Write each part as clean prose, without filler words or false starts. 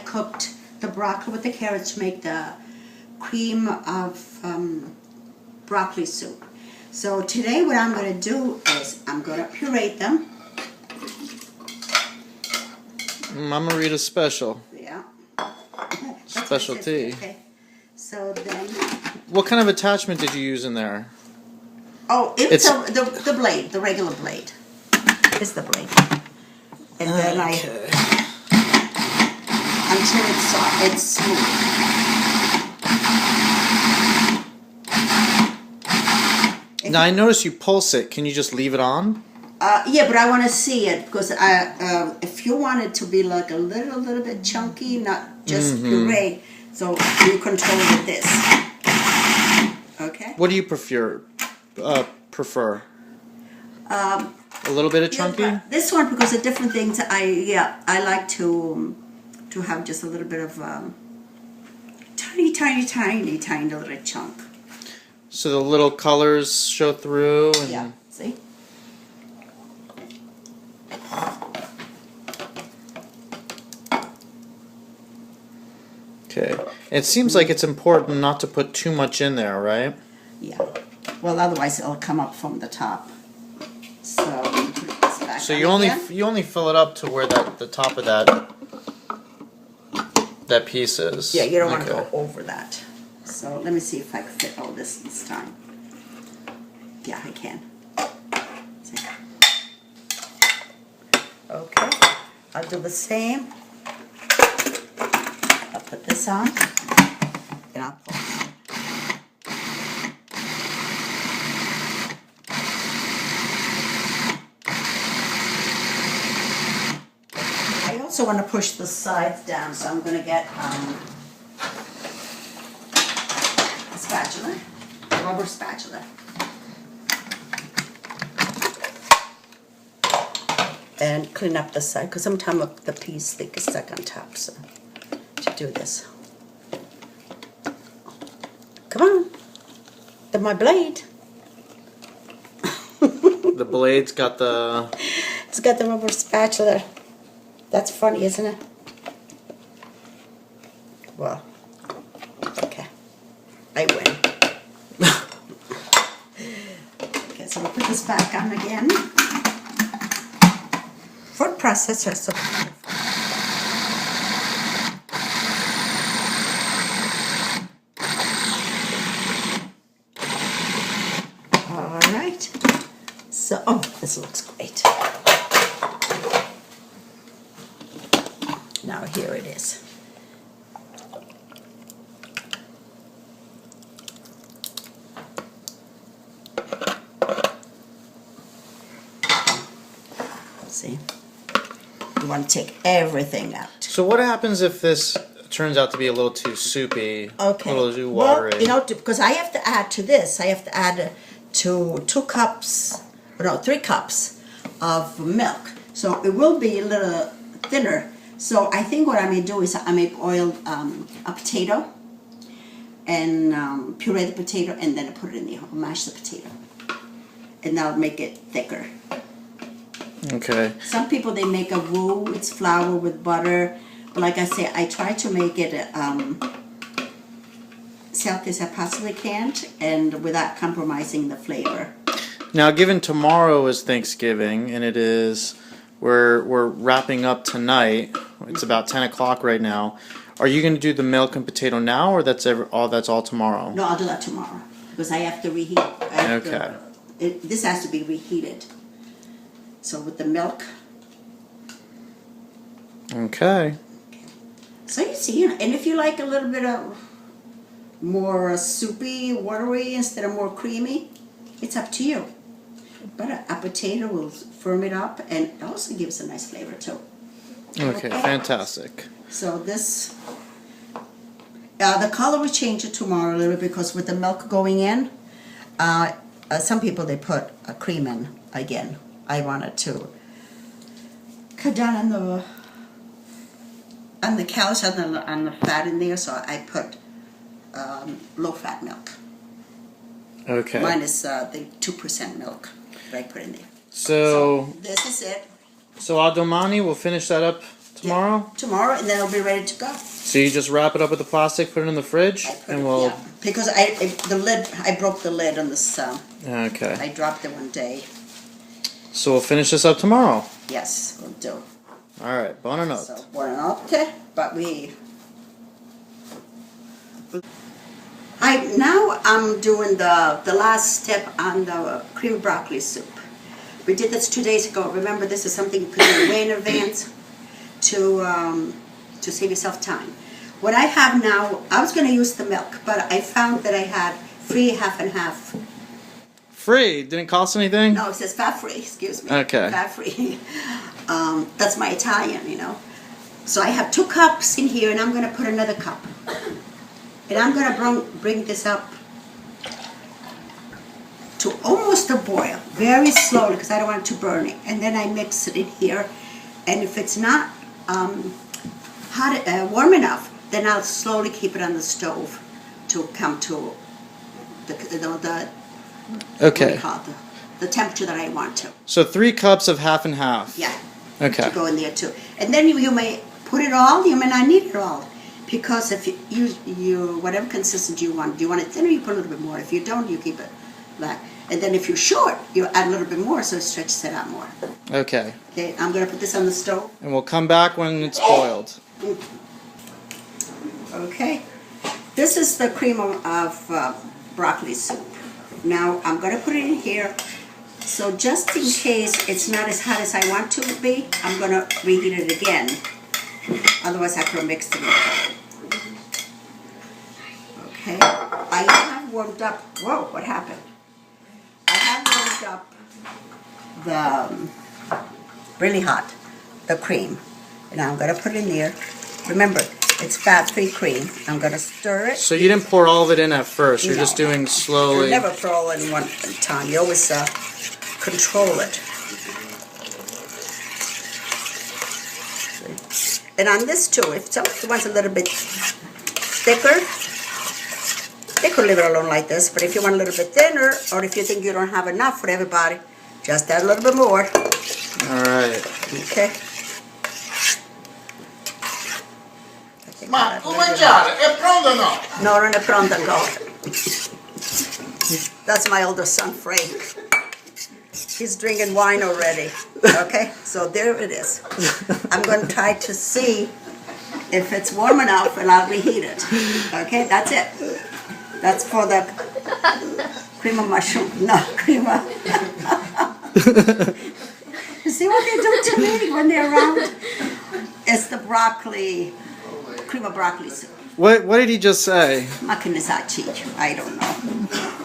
cooked the broccoli with the carrots to make the cream of broccoli soup. So today what I'm going to do is I'm going to puree them. Mama Rita's special. Yeah. Specialty. Okay. So then... What kind of attachment did you use in there? Oh, it's the blade, the regular blade. It's the blade. And then until it's soft, it's smooth. Now I notice you pulse it. Can you just leave it on? Yeah, but I want to see it because if you want it to be like a little bit chunky, not just puree, so you control with this. Okay. What do you prefer? A little bit of chunky? Yeah, this one, because of different things, I like to have just a little bit of tiny little chunk. So the little colors show through. And yeah. See. Okay. It seems like it's important not to put too much in there, right? Yeah. Well, otherwise it'll come up from the top. So put this back. So you only fill it up to where the top of that piece is. Yeah, you don't want to go over that. So let me see if I can fit all this time. Yeah, I can. See. Okay. I'll do the same. I'll put this on, and I'll pull. I also want to push the sides down, so I'm going to get a spatula, a rubber spatula. And clean up the side, because sometimes the piece thick is stuck on top, so to do this. Come on. My blade. The blade's got the... It's got the rubber spatula. That's funny, isn't it? Well, okay. I win. Okay, so we'll put this back on again. Food processor, so all right. So, oh, this looks great. Now here it is. See? You want to take everything out. So what happens if this turns out to be a little too soupy, Okay. a little too watery? Well, you know, because I have to add to this, I have to add to 3 cups of milk. So it will be a little thinner. So I think what I may do is I may oil a potato and puree the potato and then put it in the oven, mash the potato. And that'll make it thicker. Okay. Some people, they make a roux, it's flour with butter. But like I say, I try to make it healthy as I possibly can and without compromising the flavor. Now, given tomorrow is Thanksgiving, and it is, we're wrapping up tonight. It's about 10 o'clock right now. Are you going to do the milk and potato now, or that's all tomorrow? No, I'll do that tomorrow because I have to reheat. Okay. This has to be reheated. So with the milk. Okay. So you see, and if you like a little bit of more soupy, watery instead of more creamy, it's up to you. But a potato will firm it up and it also gives a nice flavor too. Okay, fantastic. So this, the color will change it tomorrow a little bit because with the milk going in, some people they put a cream in again. I wanted to cut down on the calories on the fat in there, so I put low-fat milk. Okay. Mine is the 2% milk that I put in there. So this is it. So Adomani will finish that up tomorrow? Yeah, tomorrow, and then it'll be ready to go. So you just wrap it up with the plastic, put it in the fridge, and we'll... Yeah, because I broke the lid on this, Okay. I dropped it one day. So we'll finish this up tomorrow. Yes, we'll do. All right, buonanotte. So, buonanotte, but now I'm doing the last step on the cream broccoli soup. We did this 2 days ago. Remember, this is something you could do way in advance to save yourself time. What I have now, I was going to use the milk, but I found that I had free half and half. Free? Didn't cost anything? No, it says fat free, excuse me. Okay. Fat free. That's my Italian, you know. So I have 2 cups in here, and I'm going to put another cup. And I'm going to bring this up to almost a boil, very slowly, because I don't want it to burn it. And then I mix it in here. And if it's not warm enough, then I'll slowly keep it on the stove to come to the Okay. the temperature that I want to. So 3 cups of half and half. Yeah. Okay. To go in there too. And then you may put it all, you may not need it all. Because if you whatever consistency you want, it thinner, you put a little bit more. If you don't, you keep it black. And then if you're short, you add a little bit more so it stretches it out more. Okay. Okay, I'm going to put this on the stove. And we'll come back when it's boiled. Okay. This is the cream of broccoli soup. Now I'm going to put it in here. So just in case it's not as hot as I want to be, I'm going to reheat it again. Otherwise I could have mixed it in. Okay. I have warmed up. Whoa, what happened? I have warmed up really hot, the cream. And I'm going to put it in there. Remember, it's fat-free cream. I'm going to stir it. So you didn't pour all of it in at first. You're No. just doing slowly. You never pour all in one time. You always control it. And on this too, if somebody wants a little bit thicker, they could leave it alone like this. But if you want a little bit thinner, or if you think you don't have enough for everybody, just add a little bit more. All right. Okay. Ma come mangiare? È pronto o no? No, non è pronto ancora. That's my oldest son, Frank. He's drinking wine already. Okay, so there it is. I'm going to try to see if it's warm enough, and I'll reheat it. Okay, that's it. That's for the cream of mushroom. No, cream of... You see what they do to me when they're around? It's the broccoli, cream of broccoli soup. What did he just say? Ma che ne sa, Ciccio? I don't know.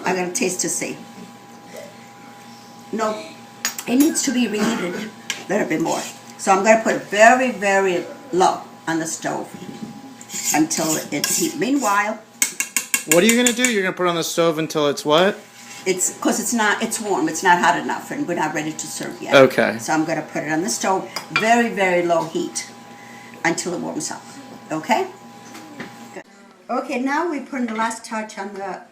I'm going to taste to see. No, it needs to be reheated a little bit more. So I'm going to put it very, very low on the stove until it's heat. Meanwhile, What are you going to do? You're going to put it on the stove until it's what? it's because it's warm. It's not hot enough, and we're not ready to serve yet. Okay. So I'm going to put it on the stove, very, very low heat until it warms up. Okay? Good. Okay, now we're putting the last touch on the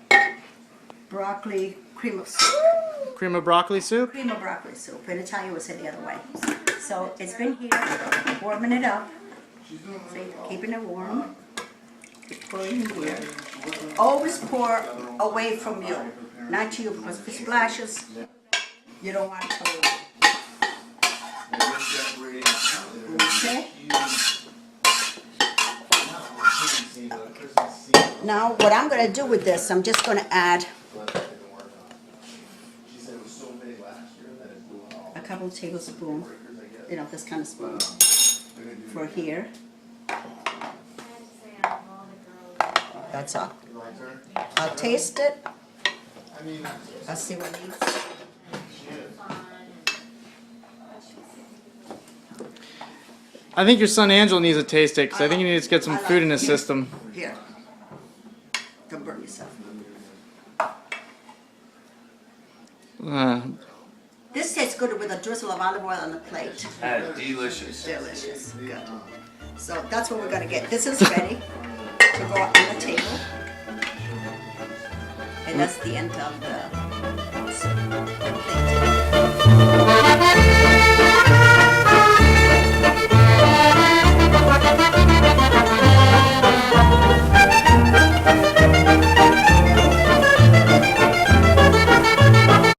broccoli cream of soup. Cream of broccoli soup? Cream of broccoli soup. In Italian, we say the other way. So it's been here, warming it up. See, keeping it warm. Pour it in here. Always pour away from you, not to you, because if it splashes, you don't want it to. Okay. Now, what I'm going to do with this, I'm just going to add a couple of tablespoons, this kind of spoon for here. That's all. I'll taste it. I'll see what it needs. I think your son Angel needs to taste it because I think he needs to get some food in his system. Here. Don't burn yourself. This tastes good with a drizzle of olive oil on the plate. Delicious. Delicious. Good. So that's what we're going to get. This is ready to go on the table. And that's the end of the soup.